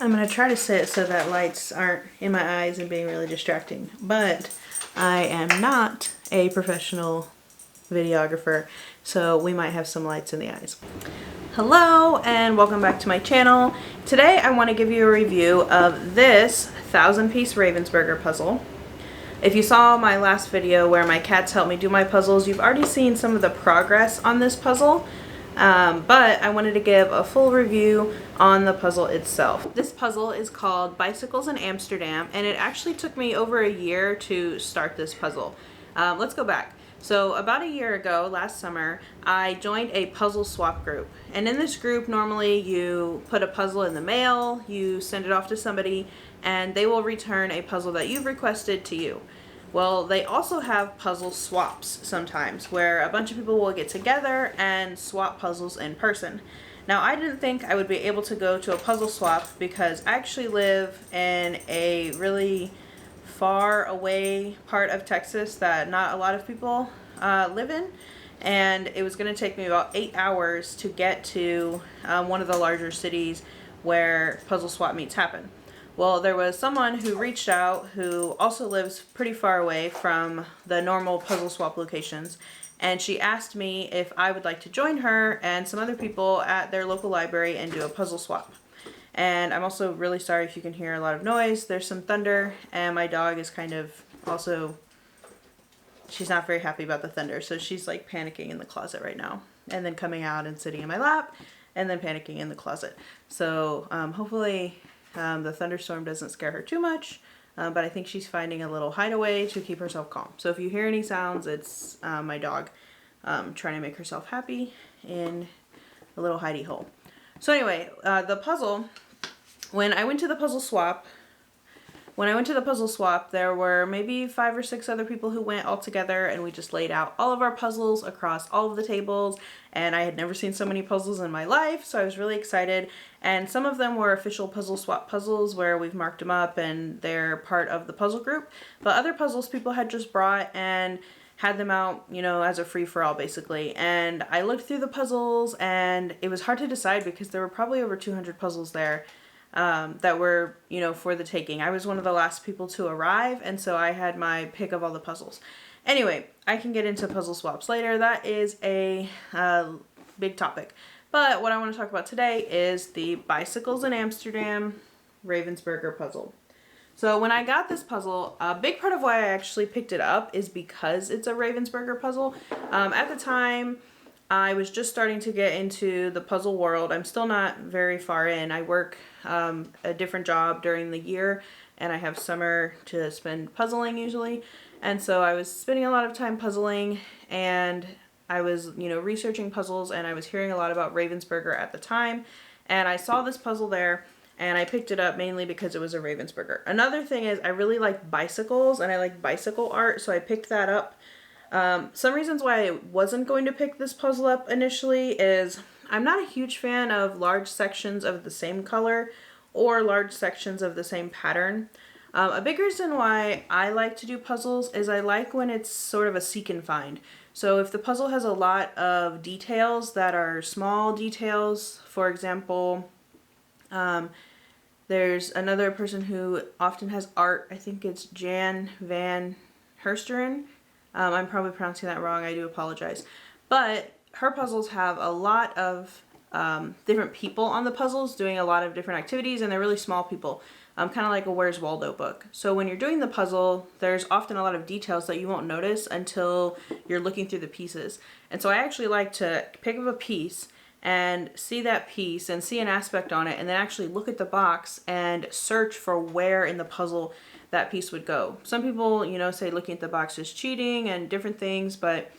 I'm going to try to sit so that lights aren't in my eyes and being really distracting, but I am not a professional videographer, so we might have some lights in the eyes. Hello and welcome back to my channel. Today I want to give you a review of this 1,000-piece Ravensburger puzzle. If you saw my last video where my cats helped me do my puzzles, you've already seen some of the progress on this puzzle. But I wanted to give a full review on the puzzle itself. This puzzle is called Bicycles in Amsterdam, and it actually took me over a year to start this puzzle. Let's go back. So about a year ago, last summer, I joined a puzzle swap group. And in this group, normally you put a puzzle in the mail, you send it off to somebody, and they will return a puzzle that you've requested to you. Well, they also have puzzle swaps sometimes, where a bunch of people will get together and swap puzzles in person. Now, I didn't think I would be able to go to a puzzle swap because I actually live in a really far away part of Texas that not a lot of people live in, and it was going to take me about 8 hours to get to one of the larger cities where puzzle swap meets happen. Well, there was someone who reached out who also lives pretty far away from the normal puzzle swap locations, and she asked me if I would like to join her and some other people at their local library and do a puzzle swap. And I'm also really sorry if you can hear a lot of noise. There's some thunder, and my dog is kind of also, she's not very happy about the thunder, so she's like panicking in the closet right now, and then coming out and sitting in my lap, and then panicking in the closet. So hopefully the thunderstorm doesn't scare her too much, but I think she's finding a little hideaway to keep herself calm. So if you hear any sounds, it's my dog trying to make herself happy in a little hidey hole. So anyway, the puzzle, when I went to the puzzle swap, there were maybe 5 or 6 other people who went all together, and we just laid out all of our puzzles across all of the tables, and I had never seen so many puzzles in my life, so I was really excited. And some of them were official puzzle swap puzzles where we've marked them up and they're part of the puzzle group, but other puzzles people had just brought and had them out, you know, as a free-for-all basically. And I looked through the puzzles and it was hard to decide because there were probably over 200 puzzles there that were, you know, for the taking. I was one of the last people to arrive, and so I had my pick of all the puzzles. Anyway, I can get into puzzle swaps later. That is a big topic. But what I want to talk about today is the Bicycles in Amsterdam Ravensburger puzzle. So when I got this puzzle, a big part of why I actually picked it up is because it's a Ravensburger puzzle. At the time, I was just starting to get into the puzzle world. I'm still not very far in. I work a different job during the year, and I have summer to spend puzzling usually. And so I was spending a lot of time puzzling, and I was, you know, researching puzzles, and I was hearing a lot about Ravensburger at the time. And I saw this puzzle there, and I picked it up mainly because it was a Ravensburger. Another thing is I really like bicycles, and I like bicycle art, so I picked that up. Some reasons why I wasn't going to pick this puzzle up initially is I'm not a huge fan of large sections of the same color or large sections of the same pattern. A big reason why I like to do puzzles is I like when it's sort of a seek and find. So if the puzzle has a lot of details that are small details, for example, there's another person who often has art, I think it's Jan van Hersteren. I'm probably pronouncing that wrong, I do apologize. But her puzzles have a lot of different people on the puzzles doing a lot of different activities, and they're really small people. Kind of like a Where's Waldo book. So when you're doing the puzzle, there's often a lot of details that you won't notice until you're looking through the pieces. And so I actually like to pick up a piece and see that piece and see an aspect on it, and then actually look at the box and search for where in the puzzle that piece would go. Some people, you know, say looking at the box is cheating and different things, but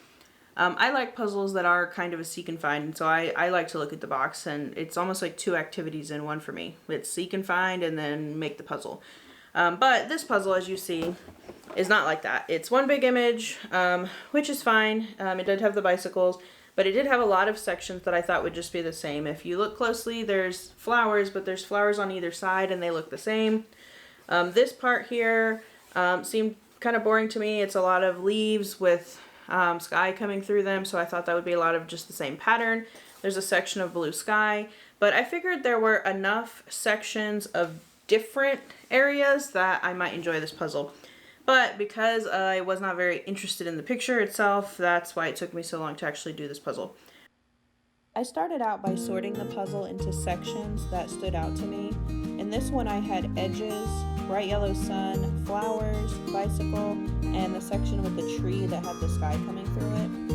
I like puzzles that are kind of a seek and find, and so I like to look at the box, and it's almost like 2 activities in one for me. It's seek and find and then make the puzzle. But this puzzle, as you see, is not like that. It's one big image, which is fine. It did have the bicycles, but it did have a lot of sections that I thought would just be the same. If you look closely, there's flowers, but there's flowers on either side and they look the same. This part here seemed kind of boring to me. It's a lot of leaves with sky coming through them, so I thought that would be a lot of just the same pattern. There's a section of blue sky, but I figured there were enough sections of different areas that I might enjoy this puzzle. But because I was not very interested in the picture itself, that's why it took me so long to actually do this puzzle. I started out by sorting the puzzle into sections that stood out to me. In this one I had edges, bright yellow sun, flowers, bicycle, and the section with the tree that had the sky coming through it.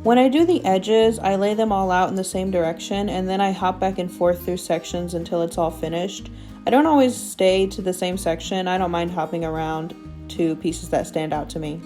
When I do the edges, I lay them all out in the same direction and then I hop back and forth through sections until it's all finished. I don't always stay to the same section. I don't mind hopping around to pieces that stand out to me.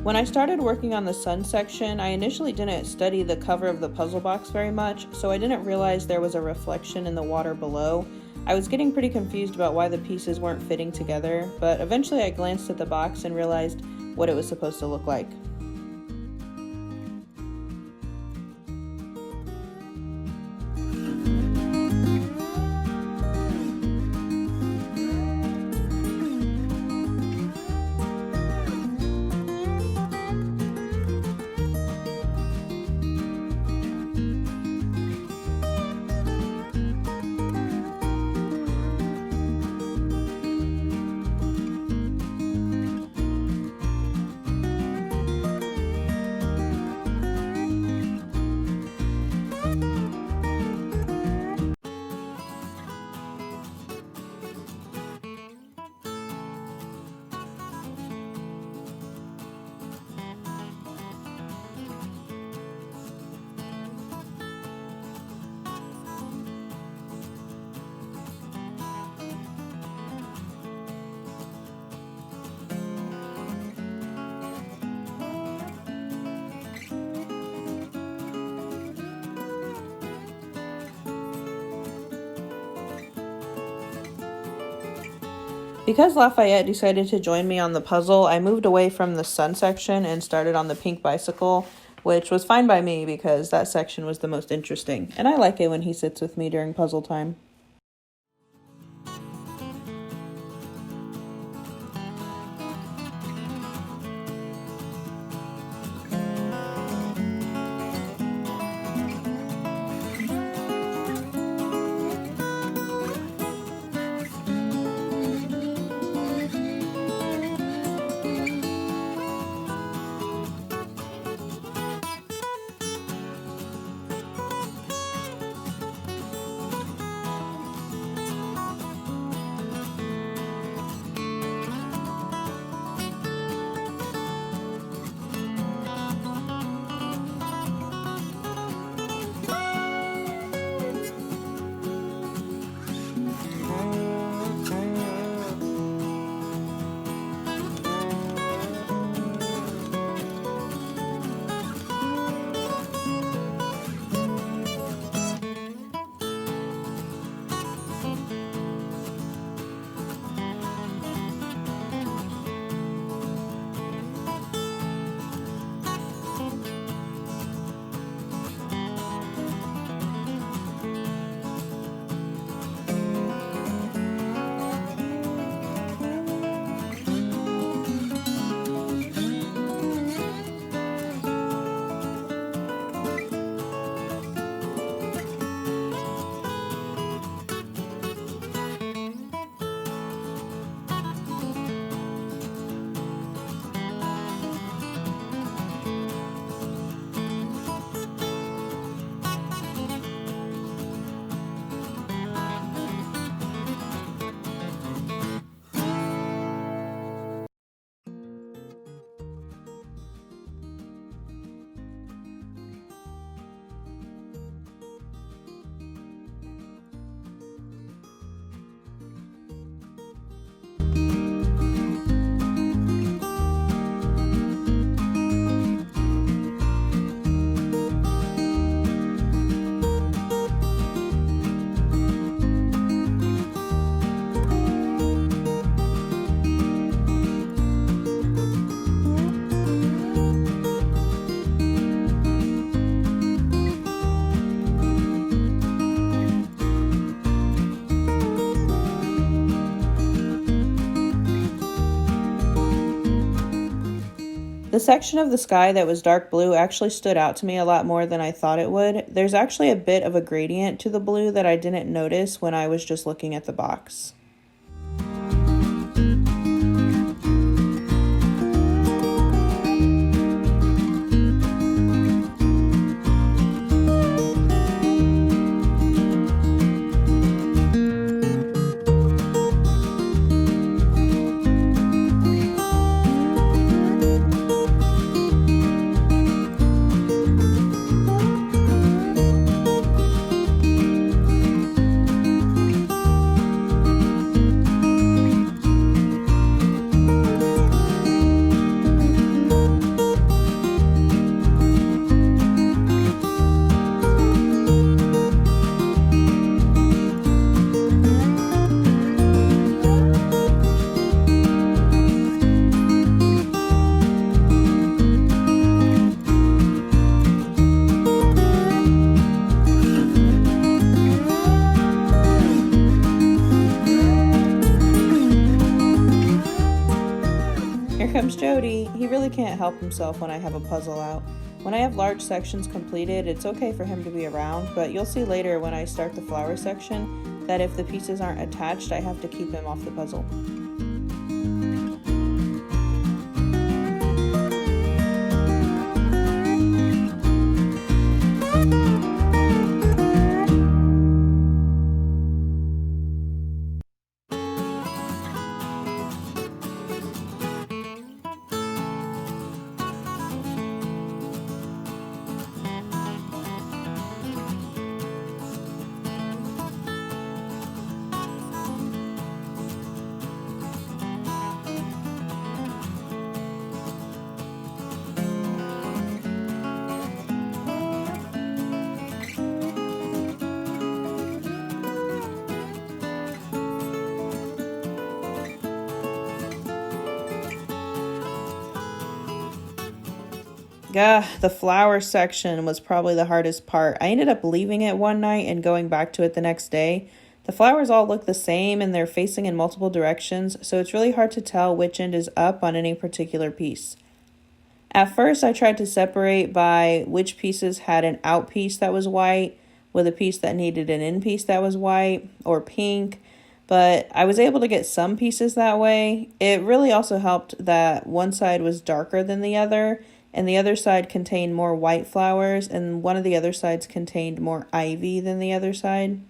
When I started working on the sun section, I initially didn't study the cover of the puzzle box very much, so I didn't realize there was a reflection in the water below. I was getting pretty confused about why the pieces weren't fitting together, but eventually I glanced at the box and realized what it was supposed to look like. Because Lafayette decided to join me on the puzzle, I moved away from the sun section and started on the pink bicycle, which was fine by me because that section was the most interesting, and I like it when he sits with me during puzzle time. The section of the sky that was dark blue actually stood out to me a lot more than I thought it would. There's actually a bit of a gradient to the blue that I didn't notice when I was just looking at the box. Here comes Jody. He really can't help himself when I have a puzzle out. When I have large sections completed, it's okay for him to be around, but you'll see later when I start the flower section that if the pieces aren't attached, I have to keep him off the puzzle. The flower section was probably the hardest part. I ended up leaving it one night and going back to it the next day. The flowers all look the same and they're facing in multiple directions, so it's really hard to tell which end is up on any particular piece. At first, I tried to separate by which pieces had an out piece that was white with a piece that needed an in piece that was white or pink, but I was able to get some pieces that way. It really also helped that one side was darker than the other, and the other side contained more white flowers, and one of the other sides contained more ivy than the other side.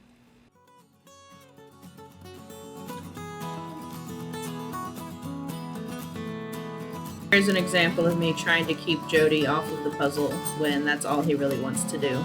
Here's an example of me trying to keep Jody off of the puzzle when that's all he really wants to do.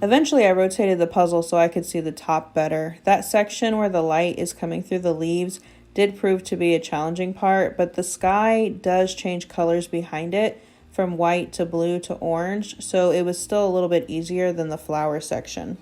Eventually I rotated the puzzle so I could see the top better. That section where the light is coming through the leaves did prove to be a challenging part, but the sky does change colors behind it from white to blue to orange, so it was still a little bit easier than the flower section.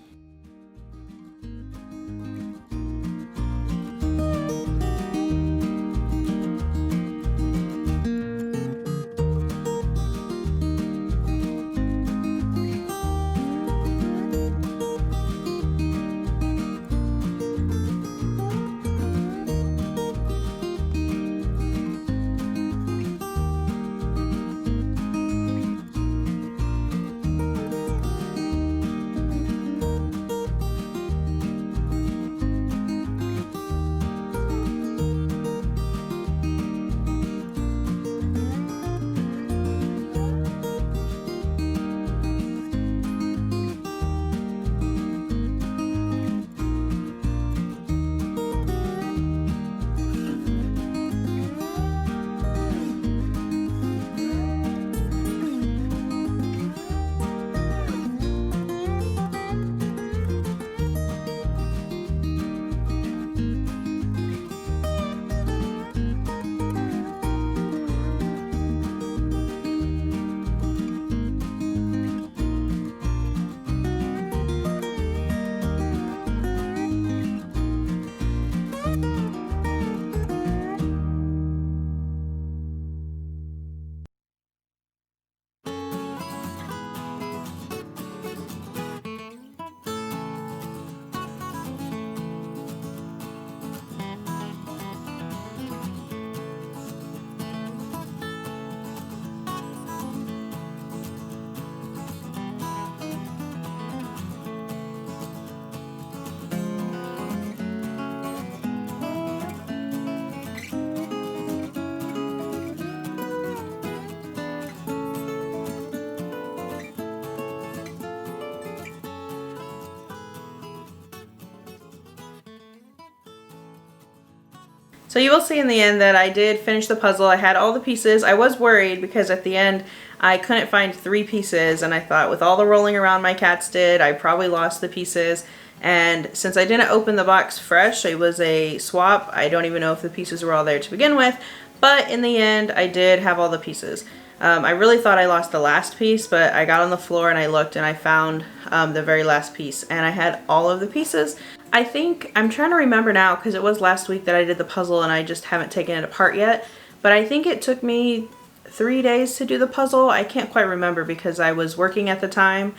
So you will see in the end that I did finish the puzzle. I had all the pieces. I was worried because at the end I couldn't find 3 pieces, and I thought with all the rolling around my cats did, I probably lost the pieces. And since I didn't open the box fresh, it was a swap. I don't even know if the pieces were all there to begin with, but in the end I did have all the pieces. I really thought I lost the last piece, but I got on the floor and I looked and I found the very last piece, and I had all of the pieces. I think, I'm trying to remember now because it was last week that I did the puzzle and I just haven't taken it apart yet, but I think it took me 3 days to do the puzzle. I can't quite remember because I was working at the time,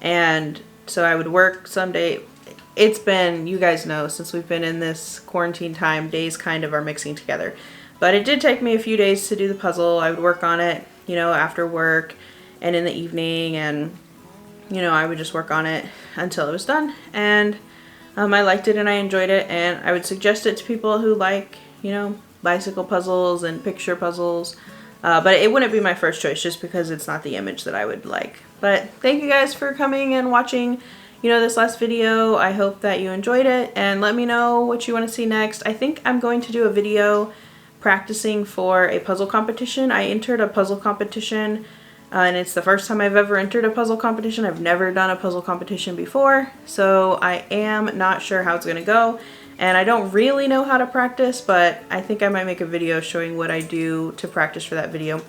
and so I would work some day. It's been, you guys know, since we've been in this quarantine time, days kind of are mixing together. But it did take me a few days to do the puzzle. I would work on it, you know, after work and in the evening, and, you know, I would just work on it until it was done. And I liked it and I enjoyed it, and I would suggest it to people who like, you know, bicycle puzzles and picture puzzles. But it wouldn't be my first choice just because it's not the image that I would like. But thank you guys for coming and watching, you know, this last video. I hope that you enjoyed it, and let me know what you want to see next. I think I'm going to do a video practicing for a puzzle competition. I entered a puzzle competition and it's the first time I've ever entered a puzzle competition. I've never done a puzzle competition before, so I am not sure how it's going to go, and I don't really know how to practice, but I think I might make a video showing what I do to practice for that video.